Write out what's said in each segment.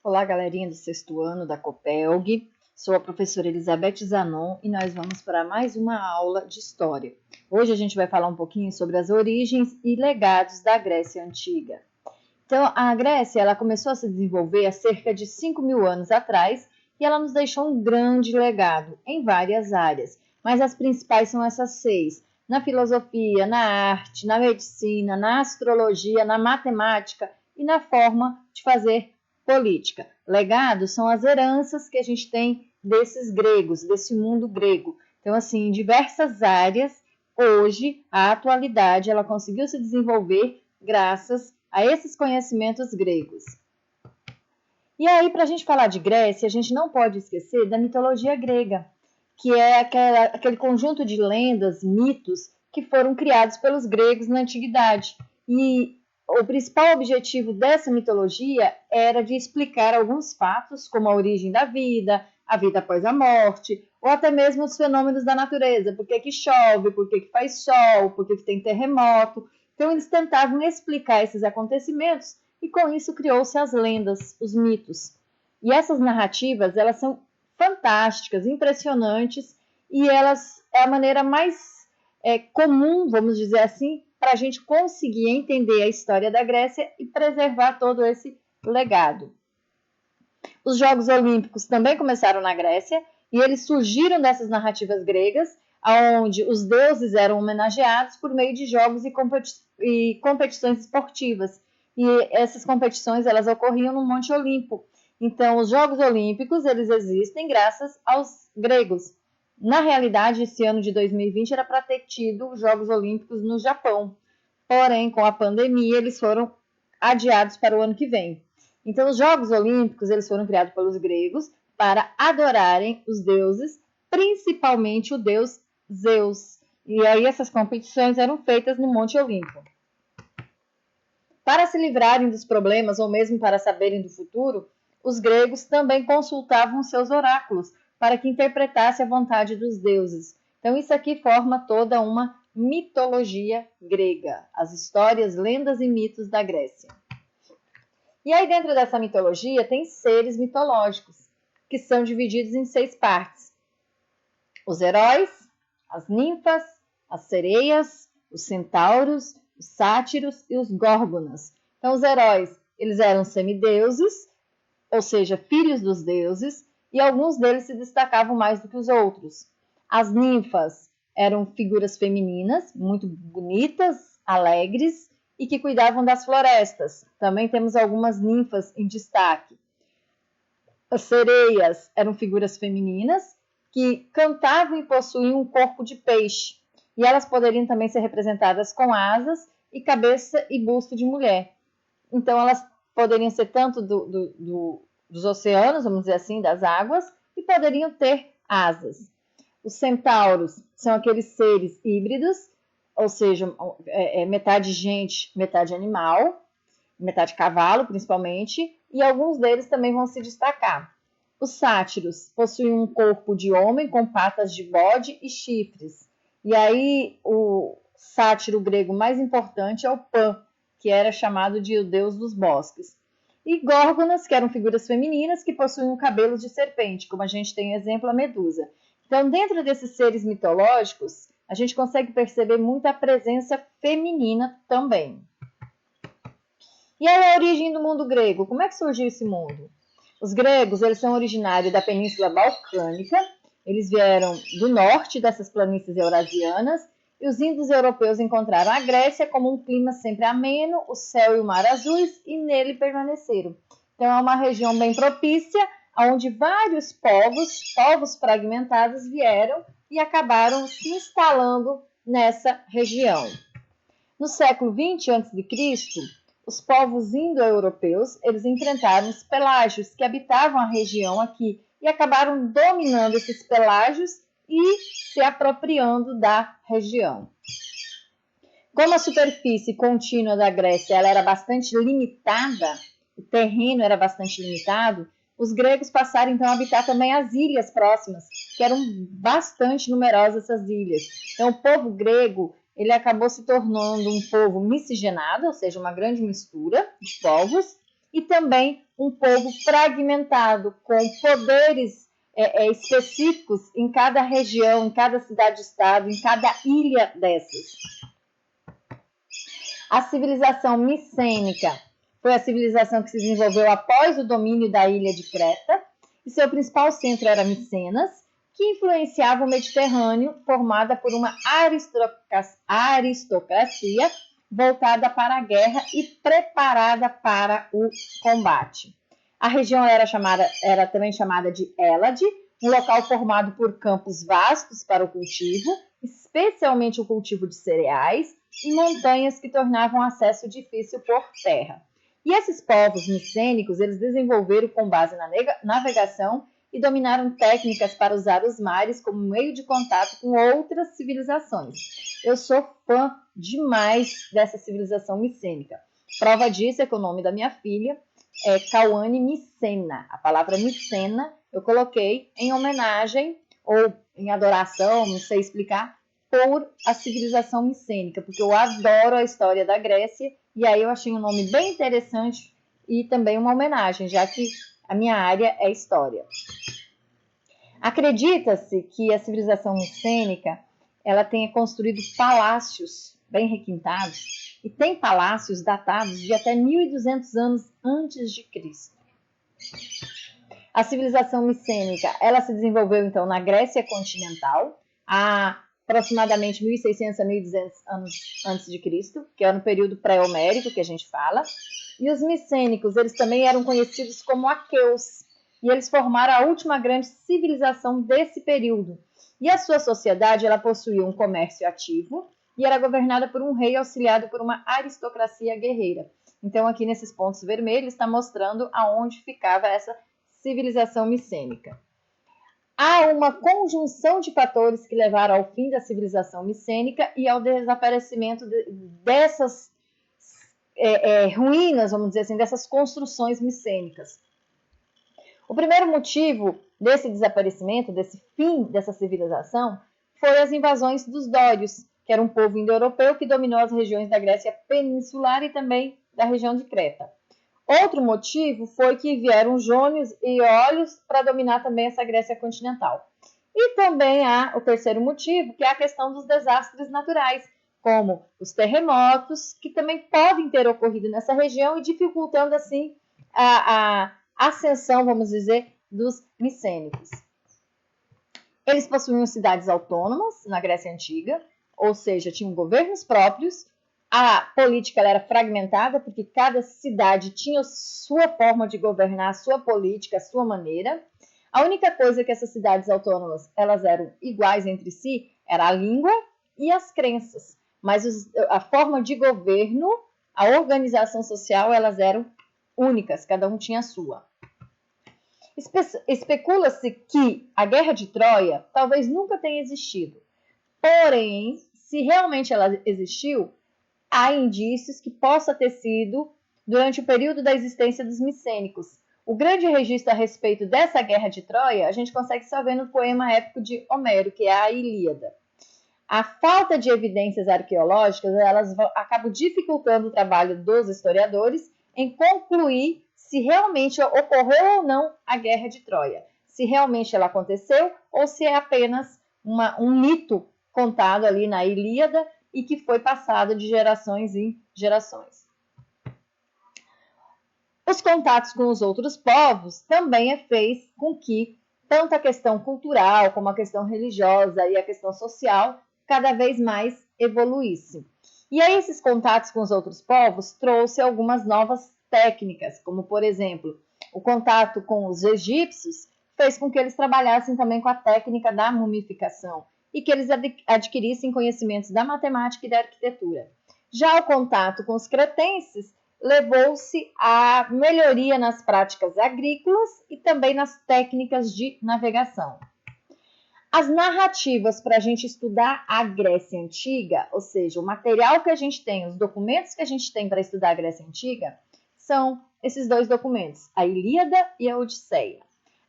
Olá, galerinha do sexto ano da Copelg. Sou a professora Elizabeth Zanon e nós vamos para mais uma aula de História. Hoje a gente vai falar um pouquinho sobre as origens e legados da Grécia Antiga. Então, a Grécia ela começou a se desenvolver há cerca de 5.000 anos atrás e ela nos deixou um grande legado em várias áreas, mas as principais são essas 6. Na filosofia, na arte, na medicina, na astrologia, na matemática e na forma de fazer política. Legados são as heranças que a gente tem desses gregos, desse mundo grego. Então, assim, em diversas áreas, hoje, a atualidade, ela conseguiu se desenvolver graças a esses conhecimentos gregos. E aí, para a gente falar de Grécia, a gente não pode esquecer da mitologia grega, que é aquele conjunto de lendas, mitos, que foram criados pelos gregos na antiguidade. E o principal objetivo dessa mitologia era de explicar alguns fatos, como a origem da vida, a vida após a morte, ou até mesmo os fenômenos da natureza, por que chove, por que faz sol, por que tem terremoto. Então eles tentavam explicar esses acontecimentos e com isso criou-se as lendas, os mitos. E essas narrativas, elas são fantásticas, impressionantes, e elas é a maneira mais comum, vamos dizer assim, para a gente conseguir entender a história da Grécia e preservar todo esse legado. Os Jogos Olímpicos também começaram na Grécia e eles surgiram dessas narrativas gregas, onde os deuses eram homenageados por meio de jogos e competições esportivas. E essas competições elas ocorriam no Monte Olimpo. Então, os Jogos Olímpicos eles existem graças aos gregos. Na realidade, esse ano de 2020 era para ter tido os Jogos Olímpicos no Japão. Porém, com a pandemia, eles foram adiados para o ano que vem. Então, os Jogos Olímpicos eles foram criados pelos gregos para adorarem os deuses, principalmente o deus Zeus. E aí essas competições eram feitas no Monte Olimpo. Para se livrarem dos problemas ou mesmo para saberem do futuro, os gregos também consultavam seus oráculos para que interpretasse a vontade dos deuses. Então, isso aqui forma toda uma mitologia grega, as histórias, lendas e mitos da Grécia. E aí, dentro dessa mitologia, tem seres mitológicos, que são divididos em 6 partes. Os heróis, as ninfas, as sereias, os centauros, os sátiros e os górgonas. Então, os heróis, eles eram semideuses, ou seja, filhos dos deuses, e alguns deles se destacavam mais do que os outros. As ninfas eram figuras femininas, muito bonitas, alegres, e que cuidavam das florestas. Também temos algumas ninfas em destaque. As sereias eram figuras femininas que cantavam e possuíam um corpo de peixe. E elas poderiam também ser representadas com asas e cabeça e busto de mulher. Então, elas poderiam ser tanto dos oceanos, vamos dizer assim, das águas, e poderiam ter asas. Os centauros são aqueles seres híbridos, ou seja, metade gente, metade animal, metade cavalo, principalmente, e alguns deles também vão se destacar. Os sátiros possuem um corpo de homem com patas de bode e chifres. E aí, o sátiro grego mais importante é o Pan, que era chamado de o deus dos bosques. E górgonas, que eram figuras femininas que possuíam cabelos de serpente, como a gente tem exemplo a Medusa. Então, dentro desses seres mitológicos, a gente consegue perceber muita presença feminina também. E aí, a origem do mundo grego? Como é que surgiu esse mundo? Os gregos, eles são originários da Península Balcânica, eles vieram do norte dessas planícies eurasianas, e os índios europeus encontraram a Grécia como um clima sempre ameno, o céu e o mar azuis, e nele permaneceram. Então, é uma região bem propícia, onde vários povos fragmentados vieram e acabaram se instalando nessa região. No século XX a.C., os povos indo-europeus eles enfrentaram os pelágios que habitavam a região aqui e acabaram dominando esses pelágios e se apropriando da região. Como a superfície contínua da Grécia ela era bastante limitada, o terreno era bastante limitado, os gregos passaram então a habitar também as ilhas próximas, que eram bastante numerosas essas ilhas. Então o povo grego ele acabou se tornando um povo miscigenado, ou seja, uma grande mistura de povos, e também um povo fragmentado, com poderes específicos em cada região, em cada cidade-estado, em cada ilha dessas. A civilização micênica foi a civilização que se desenvolveu após o domínio da ilha de Creta, e seu principal centro era Micenas, que influenciava o Mediterrâneo, formada por uma aristocracia voltada para a guerra e preparada para o combate. A região era também chamada de Hélade, um local formado por campos vastos para o cultivo, especialmente o cultivo de cereais, e montanhas que tornavam o acesso difícil por terra. E esses povos micênicos, eles desenvolveram com base na navegação e dominaram técnicas para usar os mares como meio de contato com outras civilizações. Eu sou fã demais dessa civilização micênica. Prova disso é que o nome da minha filha é Cauane Micena. A palavra Micena eu coloquei em homenagem ou em adoração, não sei explicar, por a civilização micênica, porque eu adoro a história da Grécia e aí eu achei um nome bem interessante e também uma homenagem, já que a minha área é história. Acredita-se que a civilização micênica ela tenha construído palácios bem requintados e tem palácios datados de até 1.200 anos antes de Cristo. A civilização micênica ela se desenvolveu então na Grécia continental, há aproximadamente 1.600 a 1.200 anos antes de Cristo, que é no período pré-homérico que a gente fala. E os micênicos, eles também eram conhecidos como aqueus, e eles formaram a última grande civilização desse período. E a sua sociedade, ela possuía um comércio ativo e era governada por um rei auxiliado por uma aristocracia guerreira. Então, aqui nesses pontos vermelhos, está mostrando aonde ficava essa civilização micênica. Há uma conjunção de fatores que levaram ao fim da civilização micênica e ao desaparecimento dessas ruínas, vamos dizer assim, dessas construções micênicas. O primeiro motivo desse desaparecimento, desse fim dessa civilização, foi as invasões dos dórios, que era um povo indo-europeu que dominou as regiões da Grécia peninsular e também da região de Creta. Outro motivo foi que vieram jônios e eólios para dominar também essa Grécia continental. E também há o terceiro motivo, que é a questão dos desastres naturais, como os terremotos, que também podem ter ocorrido nessa região e dificultando assim a ascensão, vamos dizer, dos micênicos. Eles possuíam cidades autônomas na Grécia Antiga, ou seja, tinham governos próprios. A política era fragmentada, porque cada cidade tinha sua forma de governar, sua política, a sua maneira. A única coisa que essas cidades autônomas elas eram iguais entre si era a língua e as crenças. Mas a forma de governo, a organização social, elas eram únicas, cada um tinha a sua. Especula-se que a Guerra de Troia talvez nunca tenha existido. Porém, se realmente ela existiu, há indícios que possa ter sido durante o período da existência dos micênicos. O grande registro a respeito dessa Guerra de Troia, a gente consegue só ver no poema épico de Homero, que é a Ilíada. A falta de evidências arqueológicas, elas acabam dificultando o trabalho dos historiadores em concluir se realmente ocorreu ou não a Guerra de Troia. Se realmente ela aconteceu ou se é apenas um mito contado ali na Ilíada e que foi passado de gerações em gerações. Os contatos com os outros povos também fez com que tanto a questão cultural como a questão religiosa e a questão social cada vez mais evoluísse. E aí esses contatos com os outros povos trouxe algumas novas técnicas, como por exemplo, o contato com os egípcios fez com que eles trabalhassem também com a técnica da mumificação e que eles adquirissem conhecimentos da matemática e da arquitetura. Já o contato com os cretenses levou-se à melhoria nas práticas agrícolas e também nas técnicas de navegação. As narrativas para a gente estudar a Grécia Antiga, ou seja, o material que a gente tem, os documentos que a gente tem para estudar a Grécia Antiga, são esses dois documentos, a Ilíada e a Odisseia.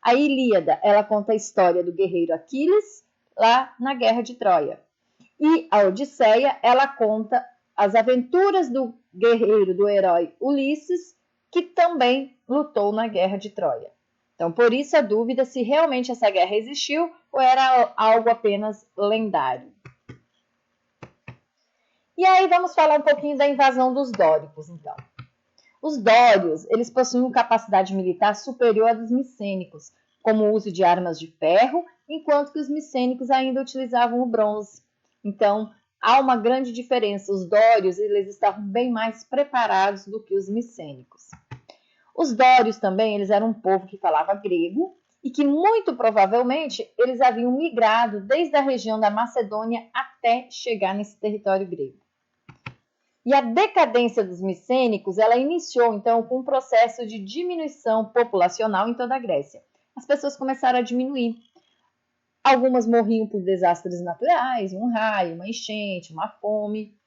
A Ilíada, ela conta a história do guerreiro Aquiles, lá na Guerra de Troia. E a Odisseia, ela conta as aventuras do guerreiro, do herói Ulisses, que também lutou na Guerra de Troia. Então, por isso a dúvida se realmente essa guerra existiu ou era algo apenas lendário. E aí vamos falar um pouquinho da invasão dos dóricos, então. Os dórios, eles possuíam capacidade militar superior à dos micênicos, como o uso de armas de ferro, enquanto que os micênicos ainda utilizavam o bronze. Então, há uma grande diferença. Os dórios, eles estavam bem mais preparados do que os micênicos. Os dórios também, eles eram um povo que falava grego e que muito provavelmente eles haviam migrado desde a região da Macedônia até chegar nesse território grego. E a decadência dos micênicos, ela iniciou então com um processo de diminuição populacional em toda a Grécia. As pessoas começaram a diminuir. Algumas morriam por desastres naturais, um raio, uma enchente, uma fome.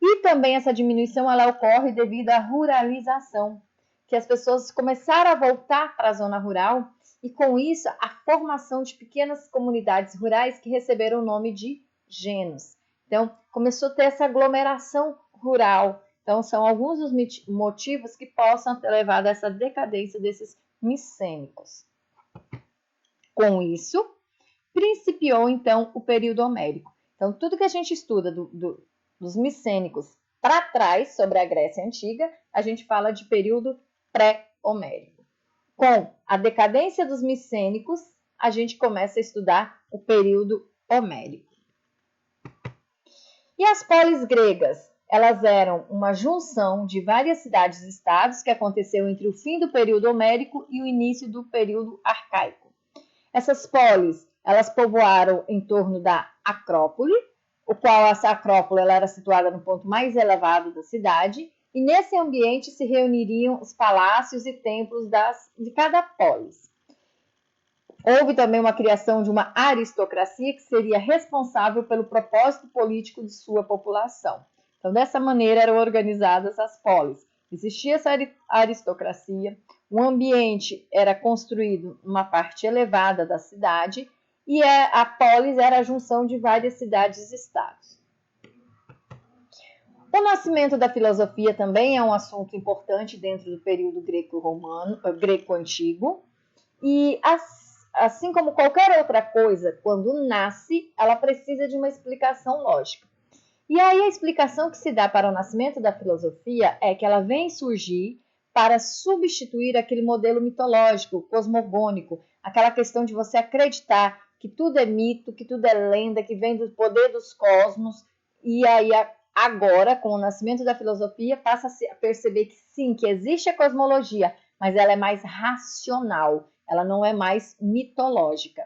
E também essa diminuição ela ocorre devido à ruralização, que as pessoas começaram a voltar para a zona rural e com isso a formação de pequenas comunidades rurais que receberam o nome de genos. Então, começou a ter essa aglomeração rural. Então, são alguns dos motivos que possam ter levado a essa decadência desses micênicos. Com isso, principiou, então, o período homérico. Então, tudo que a gente estuda dos micênicos para trás, sobre a Grécia Antiga, a gente fala de período pré-homérico. Com a decadência dos micênicos, a gente começa a estudar o período homérico. E as polis gregas? Elas eram uma junção de várias cidades-estados que aconteceu entre o fim do período homérico e o início do período arcaico. Essas polis, elas povoaram em torno da Acrópole, o qual essa Acrópole ela era situada no ponto mais elevado da cidade, e nesse ambiente se reuniriam os palácios e templos de cada polis. Houve também uma criação de uma aristocracia que seria responsável pelo propósito político de sua população. Então, dessa maneira eram organizadas as polis. Existia essa aristocracia, o ambiente era construído numa parte elevada da cidade e a polis era a junção de várias cidades e estados. O nascimento da filosofia também é um assunto importante dentro do período greco-antigo e assim como qualquer outra coisa, quando nasce, ela precisa de uma explicação lógica. E aí a explicação que se dá para o nascimento da filosofia é que ela vem surgir para substituir aquele modelo mitológico, cosmogônico, aquela questão de você acreditar que tudo é mito, que tudo é lenda, que vem do poder dos cosmos. E aí agora, com o nascimento da filosofia, passa a perceber que sim, que existe a cosmologia, mas ela é mais racional, ela não é mais mitológica.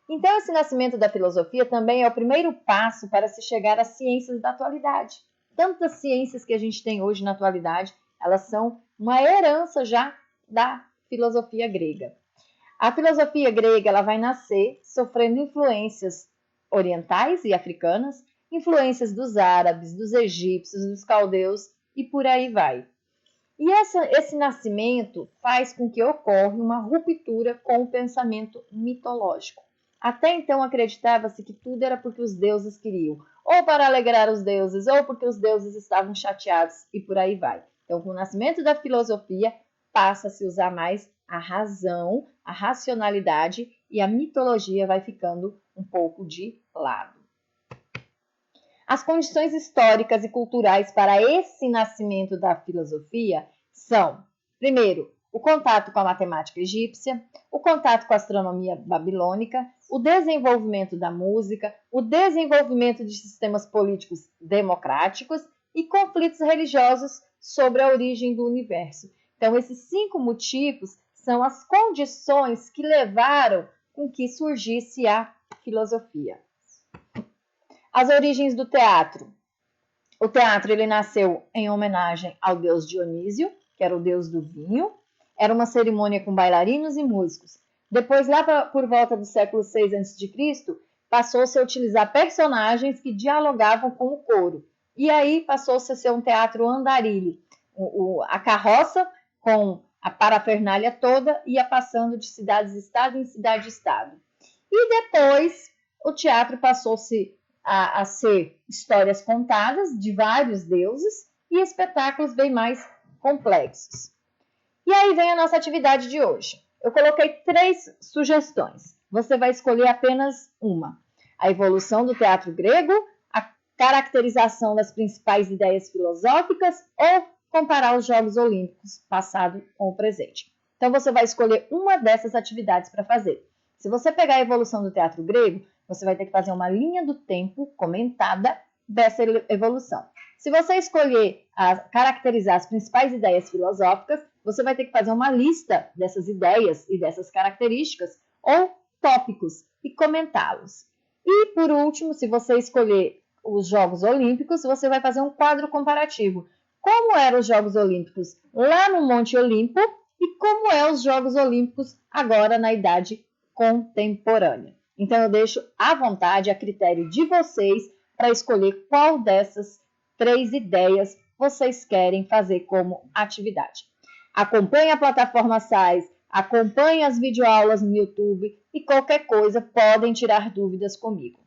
Então, esse nascimento da filosofia também é o primeiro passo para se chegar às ciências da atualidade. Tantas ciências que a gente tem hoje na atualidade, elas são uma herança já da filosofia grega. A filosofia grega ela vai nascer sofrendo influências orientais e africanas, influências dos árabes, dos egípcios, dos caldeus e por aí vai. E esse nascimento faz com que ocorra uma ruptura com o pensamento mitológico. Até então acreditava-se que tudo era porque os deuses queriam, ou para alegrar os deuses, ou porque os deuses estavam chateados e por aí vai. Então, com o nascimento da filosofia, passa a se usar mais a razão, a racionalidade e a mitologia vai ficando um pouco de lado. As condições históricas e culturais para esse nascimento da filosofia são, primeiro, o contato com a matemática egípcia, o contato com a astronomia babilônica, o desenvolvimento da música, o desenvolvimento de sistemas políticos democráticos e conflitos religiosos sobre a origem do universo. Então, esses 5 motivos são as condições que levaram com que surgisse a filosofia. As origens do teatro. O teatro ele nasceu em homenagem ao deus Dionísio, que era o deus do vinho. Era uma cerimônia com bailarinos e músicos. Depois, lá por volta do século VI a.C., passou-se a utilizar personagens que dialogavam com o coro. E aí passou-se a ser um teatro andarilho. A carroça com a parafernália toda ia passando de cidade-estado em cidade-estado. E depois o teatro passou-se a ser histórias contadas de vários deuses e espetáculos bem mais complexos. E aí vem a nossa atividade de hoje. Eu coloquei 3 sugestões. Você vai escolher apenas uma. A evolução do teatro grego, a caracterização das principais ideias filosóficas ou comparar os Jogos Olímpicos, passado com o presente. Então, você vai escolher uma dessas atividades para fazer. Se você pegar a evolução do teatro grego, você vai ter que fazer uma linha do tempo comentada dessa evolução. Se você escolher caracterizar as principais ideias filosóficas, você vai ter que fazer uma lista dessas ideias e dessas características ou tópicos e comentá-los. E, por último, se você escolher os Jogos Olímpicos, você vai fazer um quadro comparativo. Como eram os Jogos Olímpicos lá no Monte Olimpo e como é os Jogos Olímpicos agora na idade contemporânea. Então, eu deixo à vontade, a critério de vocês, para escolher qual dessas 3 ideias vocês querem fazer como atividade. Acompanhe a plataforma SAIS, acompanhe as videoaulas no YouTube e qualquer coisa podem tirar dúvidas comigo.